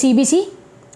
CBC